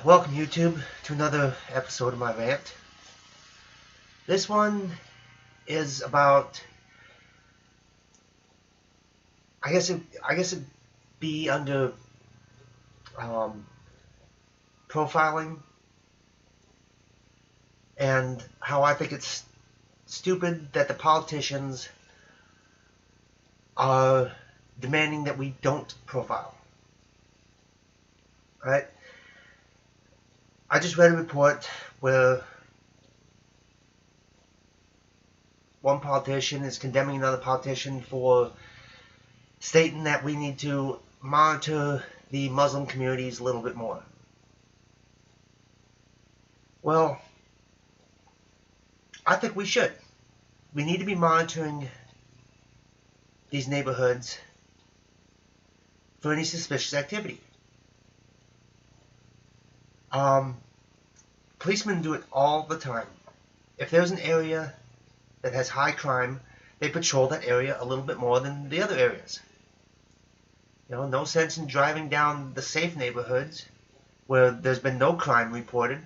Welcome, YouTube, to another episode of my rant. This one is about, it'd be under um, profiling, and how I think it's stupid that the politicians are demanding that we don't profile. Right? I just read a report where one politician is condemning another politician for stating that we need to monitor the Muslim communities a little bit more. Well, I think we should. We need to be monitoring these neighborhoods for any suspicious activity. Policemen do it all the time. If there's an area that has high crime, they patrol that area a little bit more than the other areas. No sense in driving down the safe neighborhoods where there's been no crime reported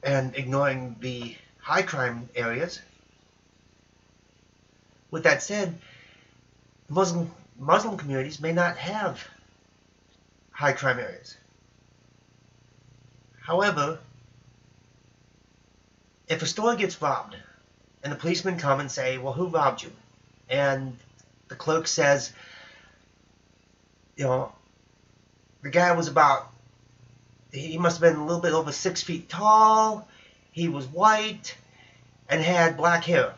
and ignoring the high crime areas. With that said, Muslim communities may not have high crime areas. However, if a store gets robbed and the policemen come and say, well, who robbed you? And the clerk says, the guy was he must have been a little bit over 6 feet tall, he was white, and had black hair.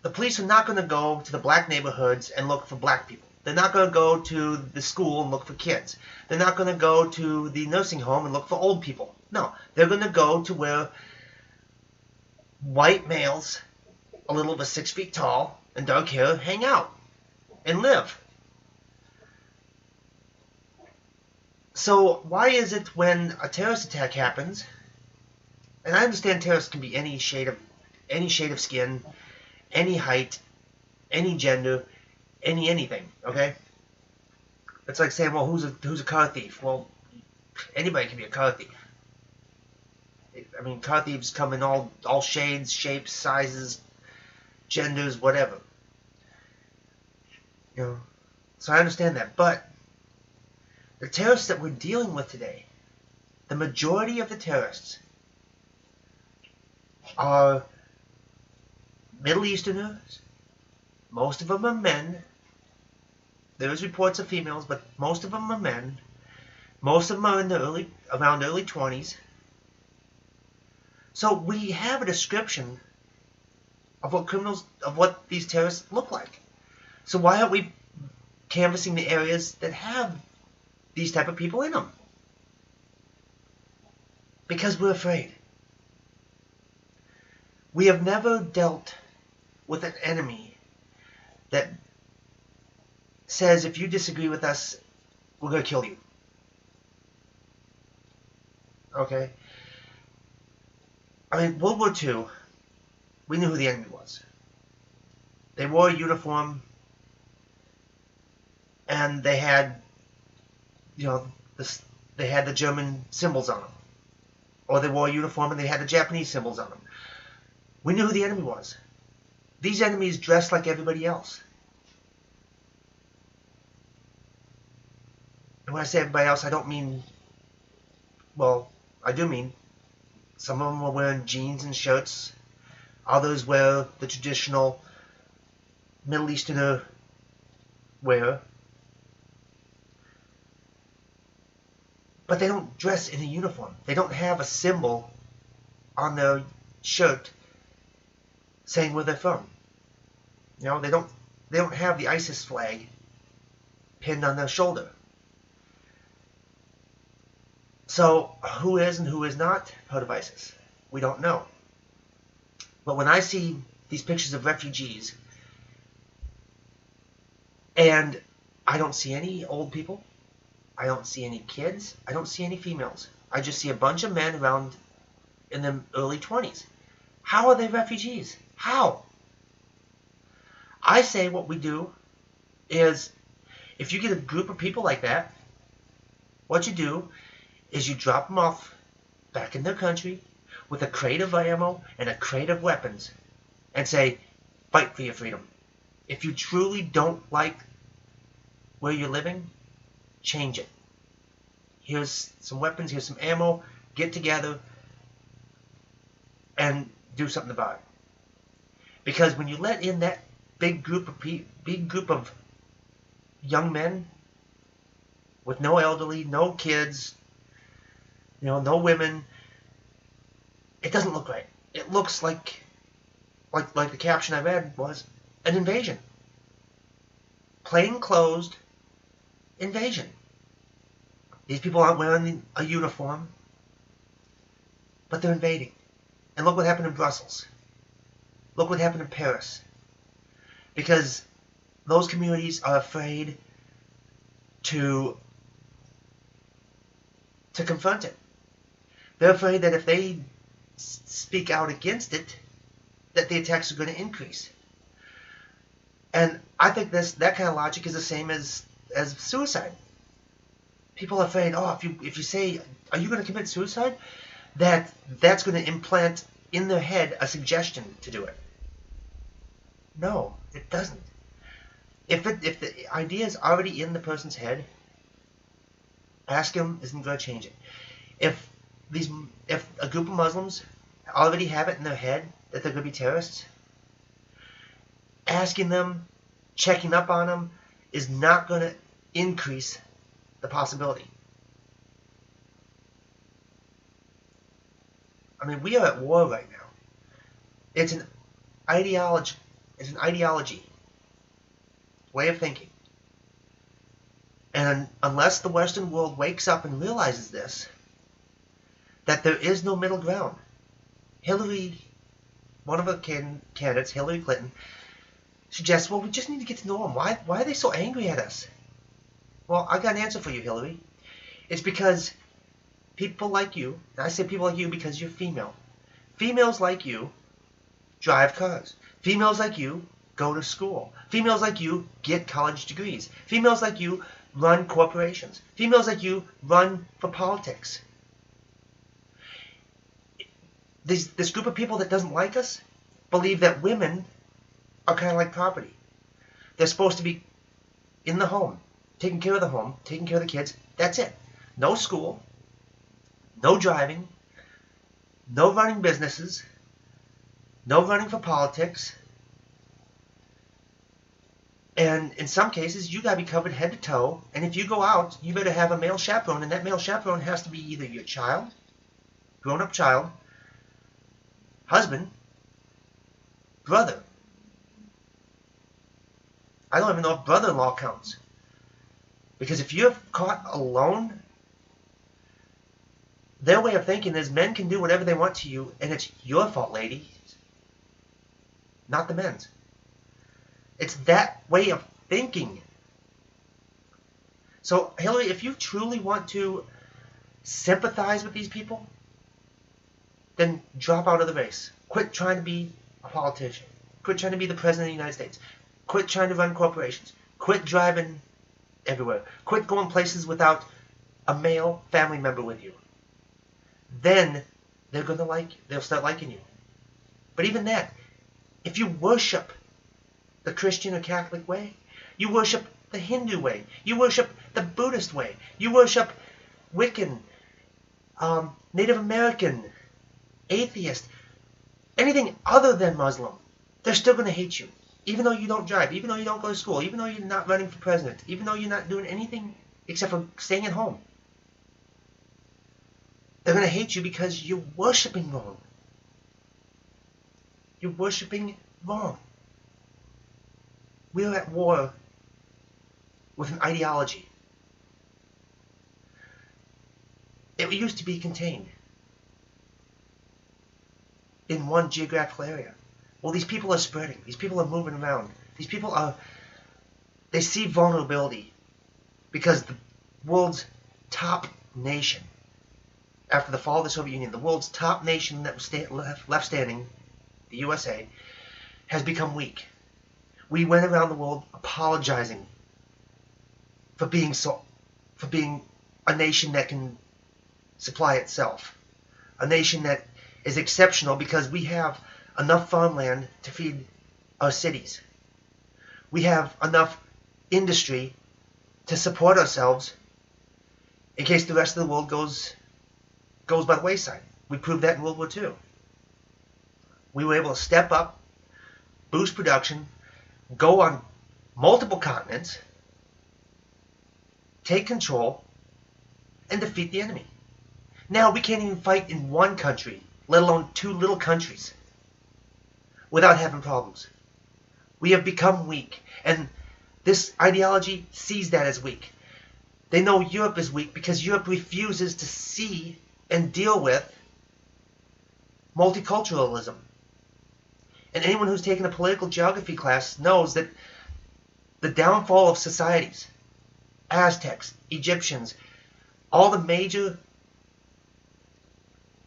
The police are not going to go to the black neighborhoods and look for black people. They're not going to go to the school and look for kids. They're not going to go to the nursing home and look for old people. No, they're going to go to where white males, a little over 6 feet tall and dark hair, hang out and live. So why is it when a terrorist attack happens, and I understand terrorists can be any shade of skin, any height, any gender, anything, okay? It's like saying, well, who's a car thief? Well, anybody can be a car thief. I mean, car thieves come in all shades, shapes, sizes, genders, whatever. So I understand that, but the terrorists that we're dealing with today, the majority of the terrorists are Middle Easterners. Most of them are men. There's reports of females, but most of them are men. Most of them are in the around early 20s. So we have a description of what these terrorists look like. So why aren't we canvassing the areas that have these type of people in them? Because we're afraid. We have never dealt with an enemy that says, if you disagree with us, we're going to kill you. Okay? I mean, World War II, we knew who the enemy was. They wore a uniform, and they had, they had the German symbols on them. Or they wore a uniform and they had the Japanese symbols on them. We knew who the enemy was. These enemies dressed like everybody else. And when I say everybody else, I don't mean, well, I do mean some of them were wearing jeans and shirts. Others wear the traditional Middle Easterner wear. But they don't dress in a uniform. They don't have a symbol on their shirt saying where they're from. They don't have the ISIS flag pinned on their shoulder. So who is and who is not part of ISIS? We don't know. But when I see these pictures of refugees, and I don't see any old people, I don't see any kids, I don't see any females. I just see a bunch of men around in their early 20s. How are they refugees? How? I say what we do is, if you get a group of people like that, What you do is you drop them off back in their country with a crate of ammo and a crate of weapons and say, fight for your freedom. If you truly don't like where you're living, change it. Here's some weapons, here's some ammo, get together and do something about it. Because when you let in that big group of young men with no elderly, no kids, no women, it doesn't look right. It looks like the caption I read was an invasion. Plainclothes invasion. These people aren't wearing a uniform, but they're invading. And look what happened in Brussels. Look what happened in Paris. Because those communities are afraid to confront it. They're afraid that if they speak out against it, that the attacks are going to increase. And I think that kind of logic is the same as suicide. People are afraid, if you say, are you going to commit suicide? That's going to implant in their head a suggestion to do it. No, it doesn't. If the idea is already in the person's head, ask him isn't going to change it. If a group of Muslims already have it in their head that they're going to be terrorists, asking them, checking up on them, is not going to increase the possibility. I mean, we are at war right now. It's an ideology. It's an ideology. Way of thinking. And unless the Western world wakes up and realizes this, that there is no middle ground. Hillary, one of her candidates, Hillary Clinton, suggests, well, we just need to get to know them. Why are they so angry at us? Well, I got an answer for you, Hillary. It's because people like you, and I say people like you because you're female. Females like you drive cars. Females like you go to school. Females like you get college degrees. Females like you run corporations. Females like you run for politics. This group of people that doesn't like us believe that women are kind of like property. They're supposed to be in the home, taking care of the home, taking care of the kids. That's it. No school, no driving, no running businesses, no running for politics. And in some cases, you got to be covered head to toe. And if you go out, you better have a male chaperone. And that male chaperone has to be either your child, grown-up child, husband, brother. I don't even know if brother-in-law counts. Because if you're caught alone, their way of thinking is men can do whatever they want to you, and it's your fault, lady, not the men's. It's that way of thinking. So, Hillary, if you truly want to sympathize with these people, then drop out of the race. Quit trying to be a politician. Quit trying to be the president of the United States. Quit trying to run corporations. Quit driving everywhere. Quit going places without a male family member with you. Then they're going to like you. They'll start liking you. But even that, if you worship the Christian or Catholic way, you worship the Hindu way, you worship the Buddhist way, you worship Wiccan, Native American, atheist, anything other than Muslim, they're still going to hate you. Even though you don't drive, even though you don't go to school, even though you're not running for president, even though you're not doing anything except for staying at home. They're going to hate you because you're worshiping wrong. You're worshiping wrong. We're at war with an ideology. It used to be contained in one geographical area. Well, these people are spreading. These people are moving around. These people they see vulnerability because the world's top nation, after the fall of the Soviet Union, the world's top nation that was left standing, the USA, has become weak. We went around the world apologizing for being a nation that can supply itself. A nation that is exceptional because we have enough farmland to feed our cities. We have enough industry to support ourselves in case the rest of the world goes by the wayside. We proved that in World War II. We were able to step up, boost production, go on multiple continents, take control, and defeat the enemy. Now we can't even fight in one country, let alone two little countries, without having problems. We have become weak, and this ideology sees that as weak. They know Europe is weak because Europe refuses to see and deal with multiculturalism. And anyone who's taken a political geography class knows that the downfall of societies, Aztecs, Egyptians, all the major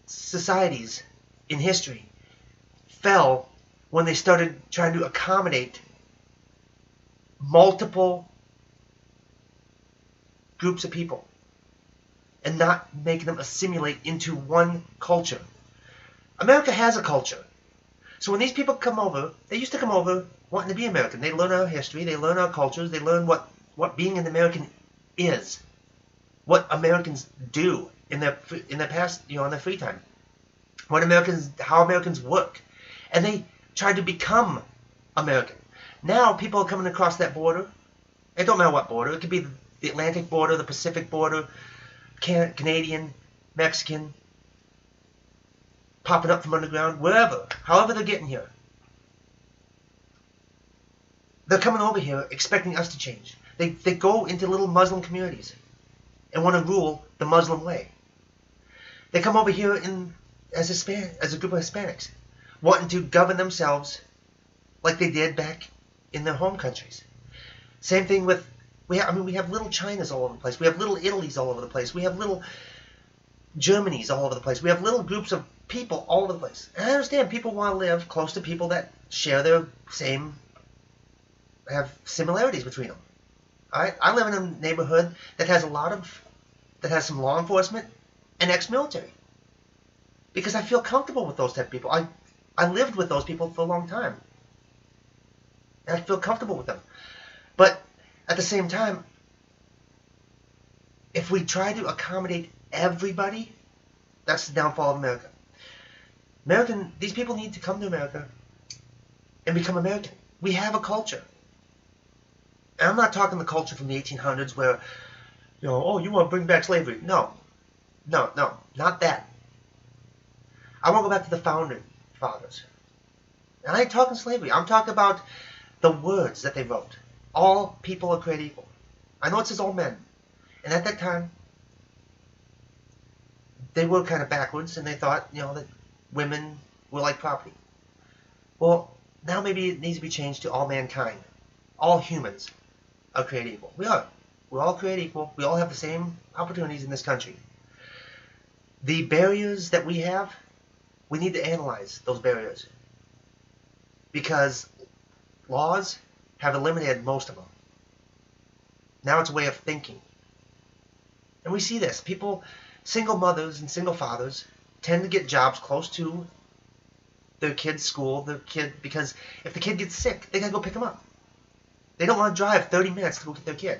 societies in history fell when they started trying to accommodate multiple groups of people and not making them assimilate into one culture. America has a culture. So when these people come over, they used to come over wanting to be American. They learn our history, they learn our cultures, they learn what being an American is, what Americans do in their past, in their free time, how Americans work, and they tried to become American. Now people are coming across that border. It don't matter what border. It could be the Atlantic border, the Pacific border, Canadian, Mexican, popping up from underground, wherever, however they're getting here. They're coming over here expecting us to change. They go into little Muslim communities and want to rule the Muslim way. They come over here as a group of Hispanics, wanting to govern themselves like they did back in their home countries. Same thing with, we have little Chinas all over the place. We have little Italys all over the place. We have little Germanys all over the place. We have little groups of people all over the place. And I understand people want to live close to people that share their same, have similarities between them. I live in a neighborhood that has some law enforcement and ex-military. Because I feel comfortable with those type of people. I lived with those people for a long time. And I feel comfortable with them. But at the same time, if we try to accommodate everybody, that's the downfall of America. These people need to come to America and become American. We have a culture. And I'm not talking the culture from the 1800s where, you want to bring back slavery. No, not that. I want to go back to the founding fathers. And I ain't talking slavery. I'm talking about the words that they wrote. All people are created equal. I know it says all men. And at that time, they were kind of backwards, and they thought, that women were like property. Well, now maybe it needs to be changed to all mankind. All humans are created equal. We are. We're all created equal. We all have the same opportunities in this country. The barriers that we have, we need to analyze those barriers. Because laws have eliminated most of them. Now it's a way of thinking. And we see this. People, single mothers and single fathers, tend to get jobs close to their kid's school, because if the kid gets sick, they gotta go pick them up. They don't want to drive 30 minutes to go get their kid.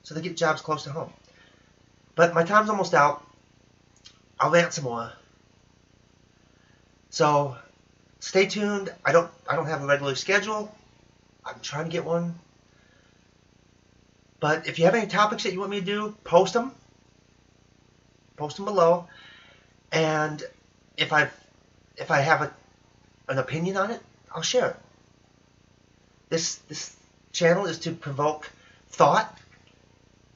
So they get jobs close to home. But my time's almost out. I'll rant some more. So stay tuned. I don't have a regular schedule. I'm trying to get one. But if you have any topics that you want me to do, post them. Post them below. And if I have an opinion on it, I'll share it. This channel is to provoke thought,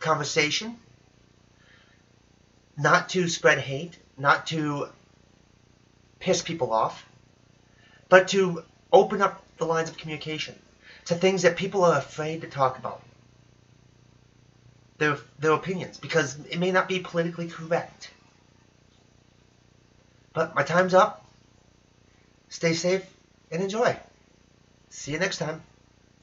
conversation, not to spread hate, not to piss people off, but to open up the lines of communication to things that people are afraid to talk about. Their opinions, because it may not be politically correct. But my time's up. Stay safe and enjoy. See you next time.